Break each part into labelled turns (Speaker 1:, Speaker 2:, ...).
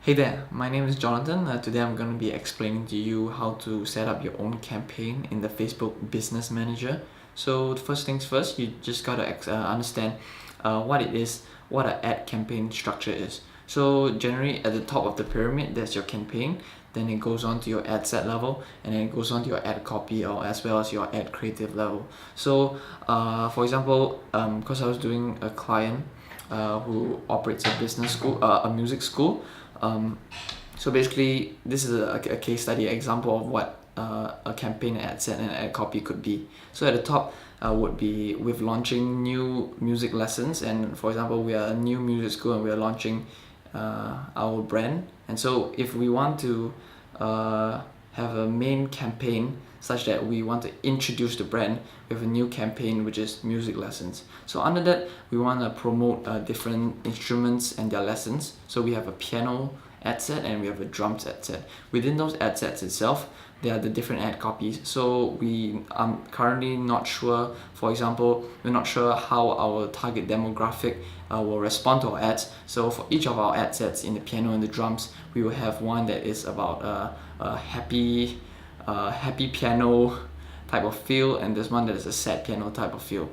Speaker 1: Hey there, my name is Jonathan. Today I'm going to be explaining to you how to set up your own campaign in the Facebook Business Manager. So first things first, you just got to understand what it is, what an ad campaign structure is. So generally at the top of the pyramid, there's your campaign, then it goes on to your ad set level, and then it goes on to your ad copy or as well as your ad creative level. So for example, because I was doing a client who operates a business school, a music school. So basically, this is a case study example of what a campaign ad set and ad copy could be. So at the top would be with launching new music lessons, and for example, we are a new music school and we are launching our brand. And so if we want to have a main campaign such that we want to introduce the brand with a new campaign which is music lessons. So under that, we want to promote different instruments and their lessons. So we have a piano ad set and we have a drums ad set. Within those ad sets itself, there are the different ad copies. So we are currently not sure, for example, we're not sure how our target demographic will respond to our ads. So for each of our ad sets in the piano and the drums, we will have one that is about a happy piano type of feel, and there's one that is a sad piano type of feel.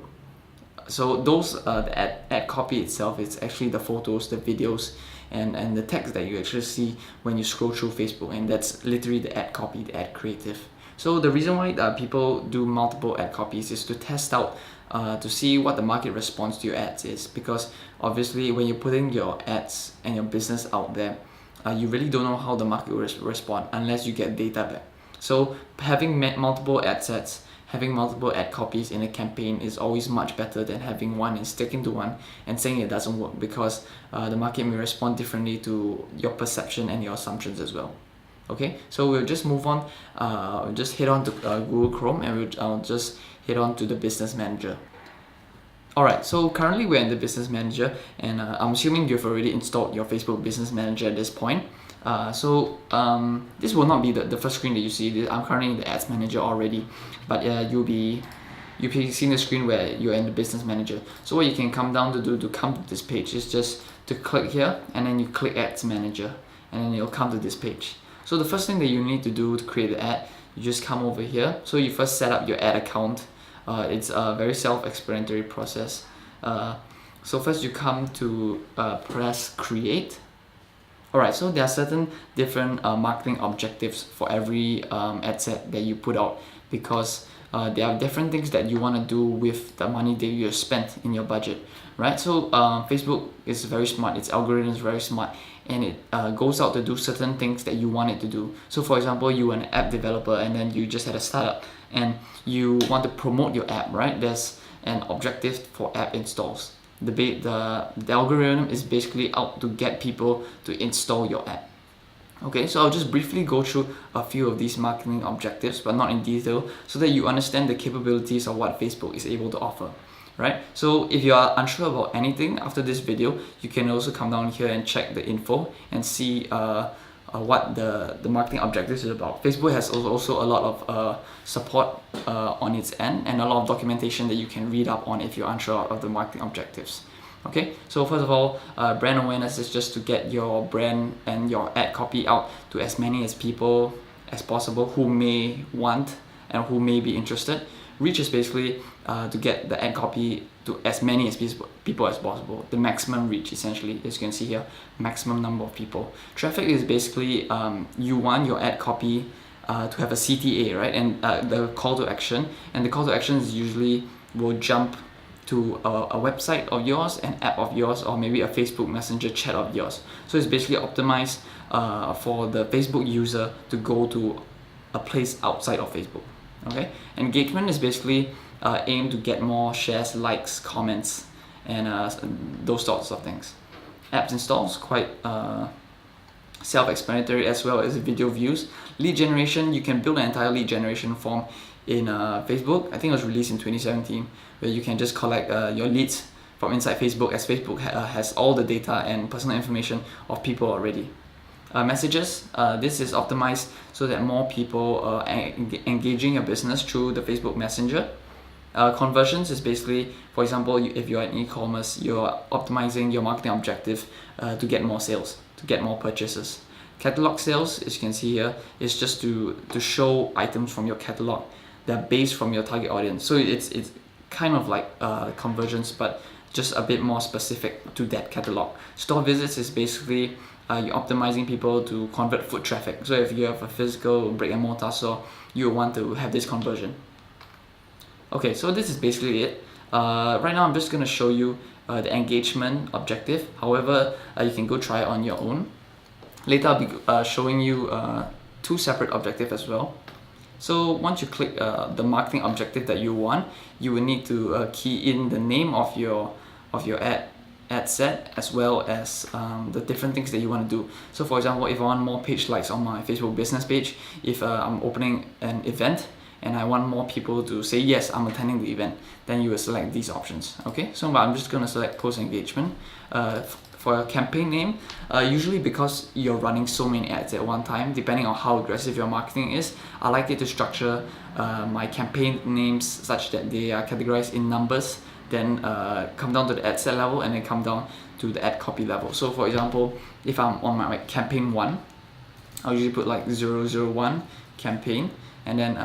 Speaker 1: So those the ad copy itself is actually the photos, the videos, and the text that you actually see when you scroll through Facebook, and that's literally the ad copy, the ad creative. So the reason why people do multiple ad copies is to test out to see what the market response to your ads is, because obviously when you're putting your ads and your business out there, you really don't know how the market will respond unless you get data back. So having multiple ad sets, having multiple ad copies in a campaign is always much better than having one and sticking to one and saying it doesn't work, because the market may respond differently to your perception and your assumptions as well. Okay, so we'll just move on, just head on to Google Chrome, and I'll just head on to the Business Manager. Alright, so currently we're in the Business Manager, and I'm assuming you've already installed your Facebook Business Manager at this point. This will not be the first screen that you see. I'm currently in the Ads Manager already, but you'll be seeing the screen where you're in the Business Manager. So what you can come down to do to come to this page is just to click here, and then you click Ads Manager, and then you'll come to this page. So the first thing that you need to do to create the ad, you just come over here. So you first set up your ad account. It's a very self-explanatory process. So first you come to press Create. Alright, so there are certain different marketing objectives for every ad set that you put out, because there are different things that you want to do with the money that you have spent in your budget, right? So Facebook is very smart, its algorithm is very smart, and it goes out to do certain things that you want it to do. So for example, you are an app developer and then you just had a startup and you want to promote your app, right? There's an objective for app installs. The algorithm is basically out to get people to install your app. Okay, so I'll just briefly go through a few of these marketing objectives, but not in detail, so that you understand the capabilities of what Facebook is able to offer, right? So if you are unsure about anything after this video, you can also come down here and check the info and see what the marketing objectives is about. Facebook has also a lot of support on its end, and a lot of documentation that you can read up on if you're unsure of the marketing objectives. Okay, so first of all, brand awareness is just to get your brand and your ad copy out to as many as people as possible who may want and who may be interested. Reach is basically to get the ad copy to as many as people as possible. The maximum reach, essentially, as you can see here, maximum number of people. Traffic is basically you want your ad copy to have a CTA, right? And the call to action, and the call to action is usually will jump to a website of yours, an app of yours, or maybe a Facebook Messenger chat of yours. So it's basically optimized for the Facebook user to go to a place outside of Facebook. Okay, engagement is basically aimed to get more shares, likes, comments, and those sorts of things. Apps installs, quite self-explanatory, as well as video views. Lead generation, you can build an entire lead generation form in Facebook. I think it was released in 2017, where you can just collect your leads from inside Facebook, as Facebook has all the data and personal information of people already. Messages, this is optimized so that more people are engaging your business through the Facebook Messenger. Conversions is basically, for example, if you're an e-commerce, you're optimizing your marketing objective to get more sales. to get more purchases. Catalog sales, as you can see here, is just to show items from your catalog that are based from your target audience. So it's kind of like conversions, but just a bit more specific to that catalog. Store visits is basically you're optimizing people to convert foot traffic. So if you have a physical brick and mortar store, you want to have this conversion. Okay, so this is basically it. Right now I'm just going to show you the engagement objective. However, you can go try it on your own. Later I'll be showing you 2 separate objectives as well. So once you click the marketing objective that you want, you will need to key in the name of your ad set, as well as the different things that you want to do. So for example, if I want more page likes on my Facebook business page, if I'm opening an event and I want more people to say yes, I'm attending the event, then you will select these options. Okay, so I'm just going to select post engagement. For a campaign name, usually because you're running so many ads at one time, depending on how aggressive your marketing is, I like it to structure my campaign names such that they are categorized in numbers, then come down to the ad set level, and then come down to the ad copy level. So for example, if I'm on my campaign 1, I'll usually put like 001 campaign, and then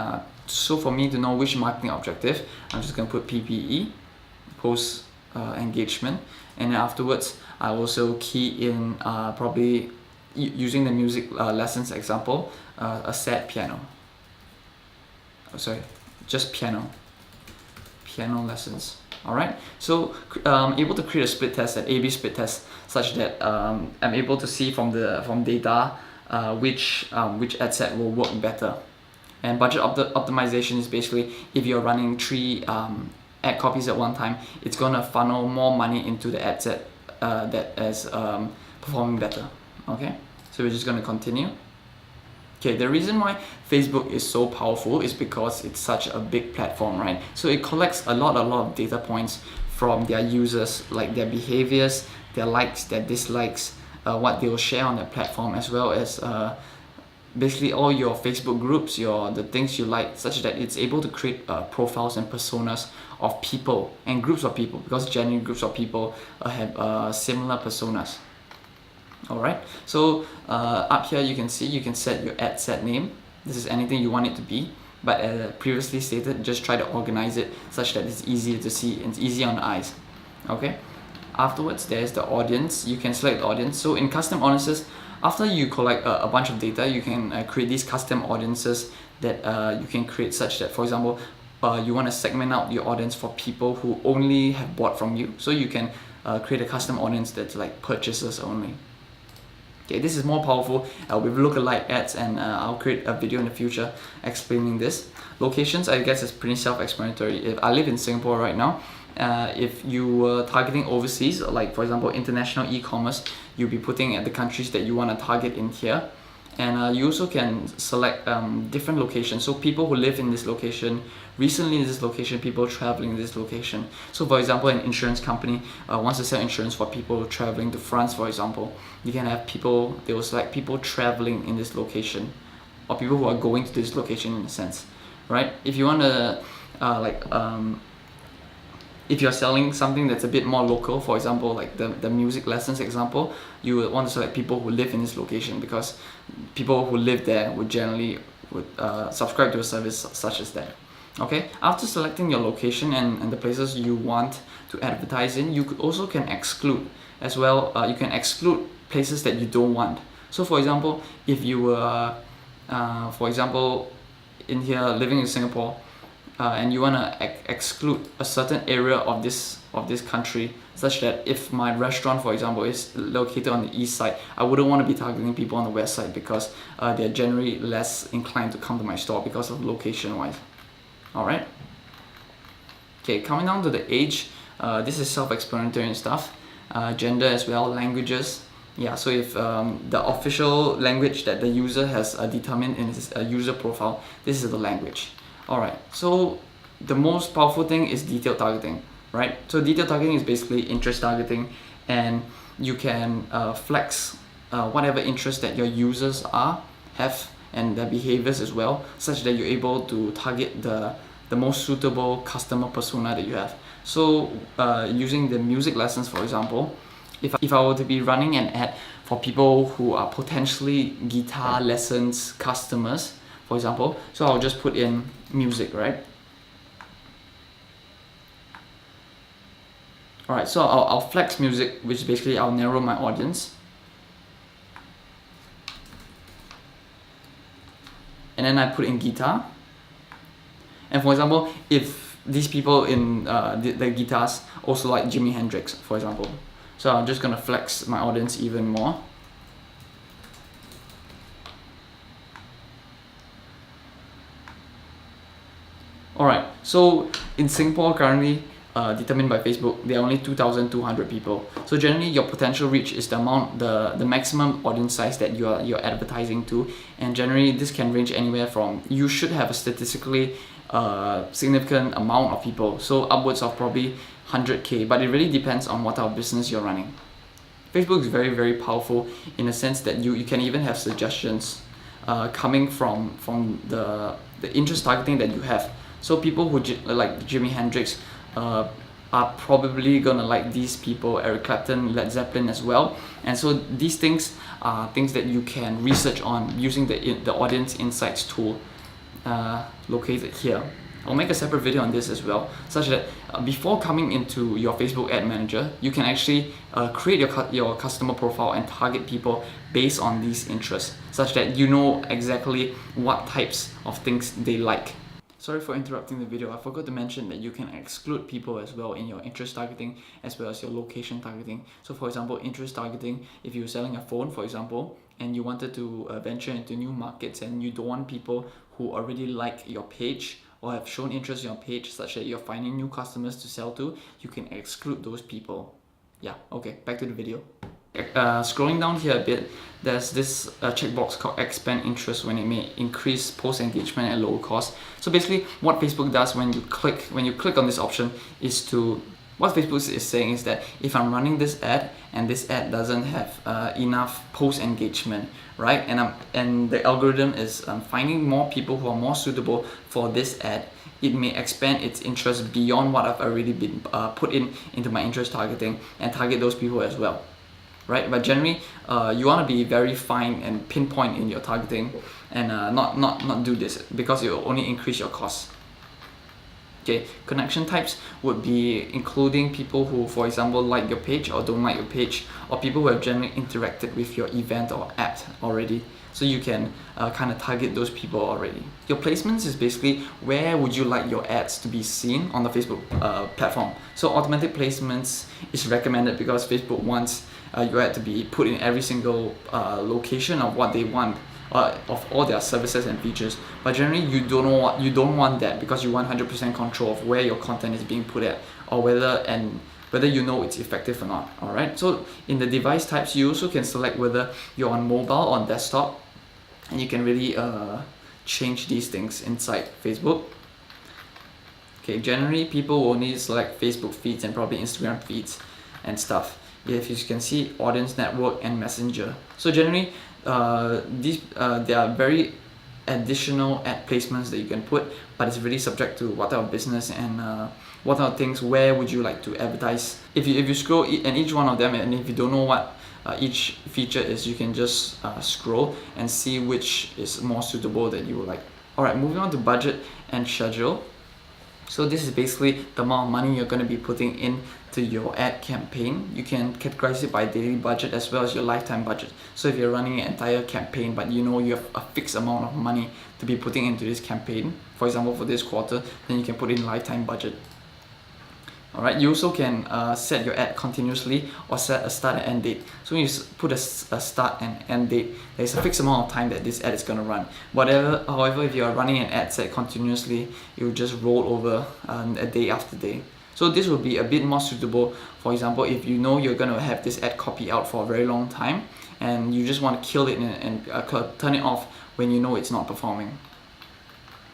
Speaker 1: so for me to know which marketing objective, I'm just going to put PPE, post engagement, and then afterwards I also key in probably using the music lessons example, a sad piano. Just piano lessons. Alright, so able to create a split test, an A/B split test, such that I'm able to see from data which ad set will work better. And budget optimization is basically if you're running 3 ad copies at one time, it's gonna funnel more money into the ad set that is performing better. Okay, so we're just gonna continue. Okay, the reason why Facebook is so powerful is because it's such a big platform, right? So it collects a lot of data points from their users, like their behaviors, their likes, their dislikes, what they will share on their platform, as well as basically all your Facebook groups, the things you like, such that it's able to create profiles and personas of people and groups of people, because genuine groups of people have similar personas. Alright, so up here you can see you can set your ad set name. This is anything you want it to be, but as previously stated, just try to organize it such that it's easier to see and it's easy on the eyes. Okay, afterwards there's the audience. You can select the audience. So in custom audiences, after you collect a bunch of data, you can create these custom audiences that you can create, such that, for example, you want to segment out your audience for people who only have bought from you. So you can create a custom audience that's like purchasers only. Okay, this is more powerful with lookalike ads, and I'll create a video in the future explaining this. Locations, I guess, is pretty self-explanatory. If I live in Singapore right now, if you were targeting overseas, like for example international e-commerce, you'll be putting at the countries that you want to target in here. And you also can select different locations, so people who live in this location, recently in this location, people traveling in this location. So for example, an insurance company wants to sell insurance for people traveling to France, for example. You can have people, they will select people traveling in this location, or people who are going to this location in a sense, right? If you want to if you're selling something that's a bit more local, for example, like the music lessons example, you would want to select people who live in this location, because people who live there would generally subscribe to a service such as that. Okay, after selecting your location and the places you want to advertise in, you also can exclude as well. You can exclude places that you don't want. So for example, if you were, for example, in here living in Singapore, and you want to exclude a certain area of this country, such that if my restaurant, for example, is located on the east side, I wouldn't want to be targeting people on the west side, because they're generally less inclined to come to my store because of location wise. Alright, okay, coming down to the age, this is self-explanatory and stuff. Gender as well, languages. Yeah, so if the official language that the user has determined in his user profile, this is the language. Alright, so the most powerful thing is detailed targeting, right? So detailed targeting is basically interest targeting, and you can flex whatever interest that your users have and their behaviors as well, such that you're able to target the most suitable customer persona that you have. So using the music lessons, for example, if I were to be running an ad for people who are potentially guitar lessons customers, for example. So I'll just put in music, right? Alright, so I'll flex music, which basically I'll narrow my audience. And then I put in guitar. And for example, if these people in the guitars also like Jimi Hendrix, for example. So I'm just gonna flex my audience even more. Alright, so in Singapore currently, determined by Facebook, there are only 2,200 people. So generally, your potential reach is the maximum audience size that you're advertising to, and generally this can range anywhere from, you should have a statistically significant amount of people, so upwards of probably 100k, but it really depends on what type of business you're running. Facebook is very, very powerful in the sense that you can even have suggestions coming from the interest targeting that you have. So people who like Jimi Hendrix are probably gonna like these people, Eric Clapton, Led Zeppelin as well. And so these things are things that you can research on using the audience insights tool located here. I'll make a separate video on this as well, such that before coming into your Facebook ad manager, you can actually create your customer profile and target people based on these interests, such that you know exactly what types of things they like. Sorry for interrupting the video. I forgot to mention that you can exclude people as well in your interest targeting as well as your location targeting. So for example, interest targeting, if you're selling a phone, for example, and you wanted to venture into new markets and you don't want people who already like your page or have shown interest in your page such that you're finding new customers to sell to, you can exclude those people. Yeah, okay, back to the video. Scrolling down here a bit, there's this checkbox called expand interest when it may increase post engagement at lower cost. So basically what Facebook does when you click on this option is what Facebook is saying is that if I'm running this ad and this ad doesn't have enough post engagement, right, and the algorithm is finding more people who are more suitable for this ad, it may expand its interest beyond what I've already been put into my interest targeting and target those people as well. Right, but generally, you want to be very fine and pinpoint in your targeting, and not do this because it will only increase your costs. Okay, connection types would be including people who, for example, like your page or don't like your page, or people who have generally interacted with your event or app already. So you can kind of target those people already. Your placements is basically where would you like your ads to be seen on the Facebook platform. So automatic placements is recommended because Facebook wants your ad to be put in every single location of what they want, of all their services and features. But generally you don't want that because you want 100% control of where your content is being put at, or whether you know it's effective or not. Alright, so in the device types, you also can select whether you're on mobile or on desktop, and you can really change these things inside Facebook. Okay, generally people will only select Facebook feeds and probably Instagram feeds and stuff. If you can see, audience network and messenger. So generally there are very additional ad placements that you can put, but it's really subject to what type of business and what type of things, where would you like to advertise. If you scroll and each one of them, and if you don't know what each feature is, you can just scroll and see which is more suitable that you would like. Alright, moving on to budget and schedule. So this is basically the amount of money you're going to be putting into your ad campaign. You can categorize it by daily budget as well as your lifetime budget. So if you're running an entire campaign but you know you have a fixed amount of money to be putting into this campaign, for example for this quarter, then you can put in lifetime budget. Alright, you also can set your ad continuously or set a start and end date. So when you put a start and end date, there's a fixed amount of time that this ad is going to run. However, if you are running an ad set continuously, it will just roll over a day after day. So this will be a bit more suitable, for example, if you know you're going to have this ad copy out for a very long time and you just want to kill it and turn it off when you know it's not performing.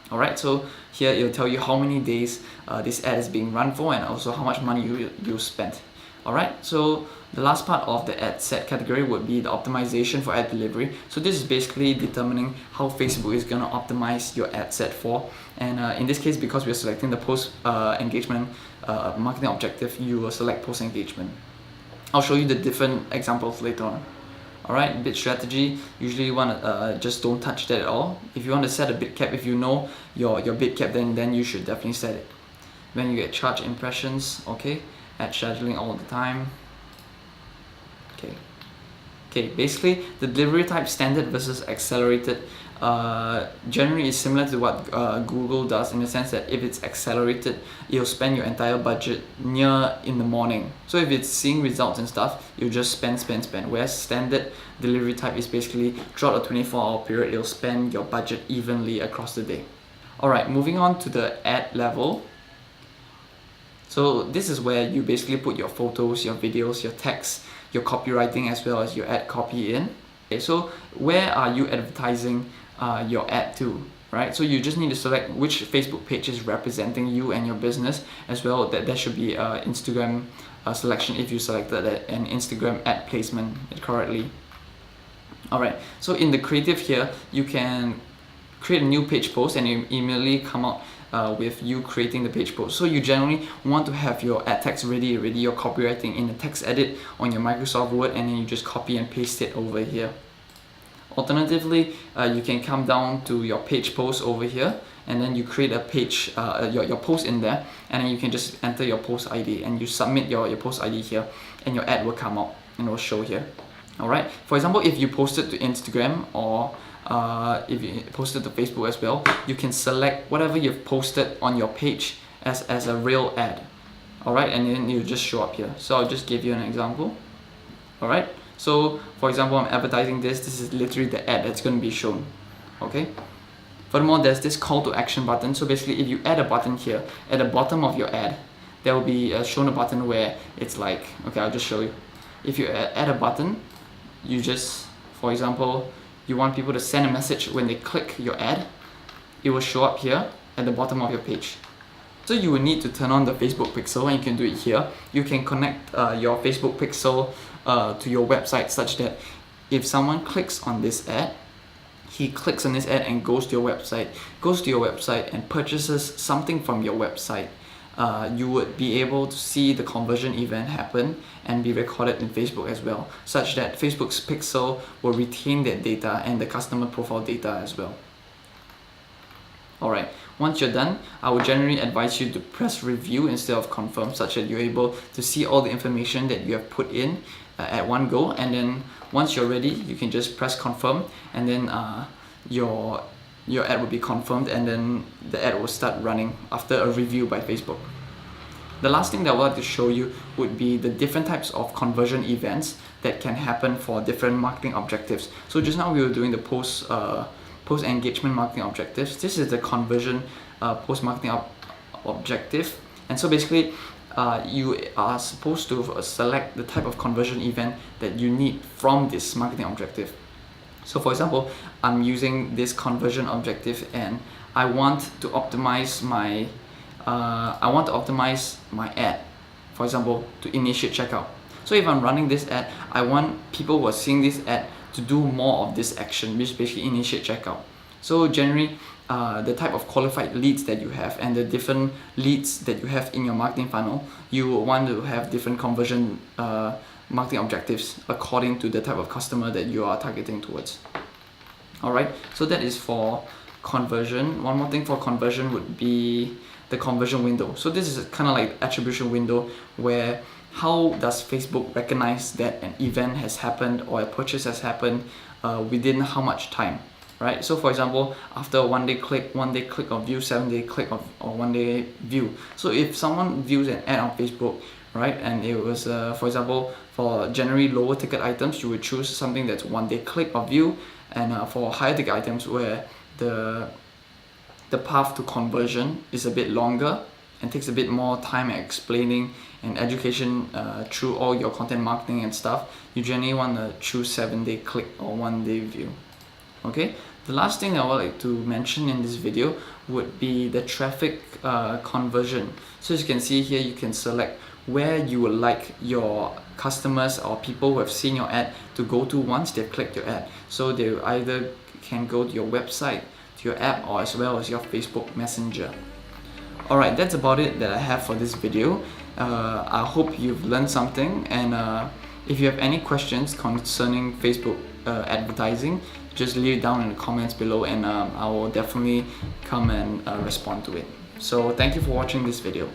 Speaker 1: Alright, so here it'll tell you how many days this ad is being run for and also how much money you spent. Alright, so the last part of the ad set category would be the optimization for ad delivery. So this is basically determining how Facebook is going to optimize your ad set for. And in this case, because we're selecting the post engagement marketing objective, you will select post engagement. I'll show you the different examples later on. Alright, bid strategy, usually you want to just don't touch that at all. If you want to set a bid cap, if you know your bid cap, then you should definitely set it. When you get charged impressions, okay, ad scheduling all the time. Okay, basically the delivery type standard versus accelerated generally is similar to what Google does, in the sense that if it's accelerated, you'll spend your entire budget near in the morning. So if it's seeing results and stuff, you'll just spend. Whereas standard delivery type is basically throughout a 24-hour period, you'll spend your budget evenly across the day. Alright, moving on to the ad level. So this is where you basically put your photos, your videos, your text, your copywriting, as well as your ad copy in. Okay, so where are you advertising your ad to, right? So you just need to select which Facebook page is representing you and your business, as well. That there should be Instagram selection if you selected an Instagram ad placement correctly. Alright, so in the creative here, you can create a new page post and you immediately come out with you creating the page post. So you generally want to have your ad text ready, your copywriting in the text edit on your Microsoft Word, and then you just copy and paste it over here. Alternatively, you can come down to your page post over here, and then you create a page, your post in there, and then you can just enter your post ID and you submit your post ID here, and your ad will come out and it will show here. Alright, for example, if you posted to Instagram or if you posted to Facebook as well, you can select whatever you've posted on your page as a real ad. Alright, and then you just show up here. So I'll just give you an example. Alright, so for example, I'm advertising this is literally the ad that's going to be shown. Okay, furthermore, there's this call to action button. So basically, if you add a button here at the bottom of your ad, there will be shown a button where it's like, okay, I'll just show you. If you add a button, you just, for example, you want people to send a message when they click your ad, it will show up here at the bottom of your page. So you will need to turn on the Facebook pixel, and you can do it here. You can connect your Facebook pixel to your website, such that if someone clicks on this ad, he clicks on this ad and goes to your website and purchases something from your website, you would be able to see the conversion event happen and be recorded in Facebook as well, such that Facebook's pixel will retain that data and the customer profile data as well. Alright, once you're done, I would generally advise you to press review instead of confirm, such that you're able to see all the information that you have put in at one go, and then once you're ready, you can just press confirm, and then your ad will be confirmed, and then the ad will start running after a review by Facebook. The last thing that I would like to show you would be the different types of conversion events that can happen for different marketing objectives. So just now we were doing the post engagement marketing objectives. This is the conversion post marketing objective, and so basically you are supposed to select the type of conversion event that you need from this marketing objective. So for example, I'm using this conversion objective and I want to optimize my ad, for example, to initiate checkout. So if I'm running this ad, I want people who are seeing this ad to do more of this action, which is basically initiate checkout. So generally, the type of qualified leads that you have and the different leads that you have in your marketing funnel, you want to have different conversion marketing objectives according to the type of customer that you are targeting towards. Alright, so that is for conversion. One more thing for conversion would be the conversion window. So this is kind of like attribution window, where how does Facebook recognize that an event has happened or a purchase has happened within how much time, right? So for example, after a one day click of view, 7-day click or 1 day view. So if someone views an ad on Facebook, right, and it was for example, for generally lower ticket items, you would choose something that's 1-day click or view, and for higher ticket items where the path to conversion is a bit longer and takes a bit more time explaining and education through all your content marketing and stuff, you generally want to choose 7-day click or 1-day view. Okay, the last thing I would like to mention in this video would be the traffic conversion. So as you can see here, you can select where you would like your customers or people who have seen your ad to go to once they've clicked your ad. So they either can go to your website, to your app, or as well as your Facebook Messenger. Alright, that's about it that I have for this video. I hope you've learned something, and If you have any questions concerning Facebook advertising, just leave it down in the comments below, and I will definitely come and respond to it. So thank you for watching this video.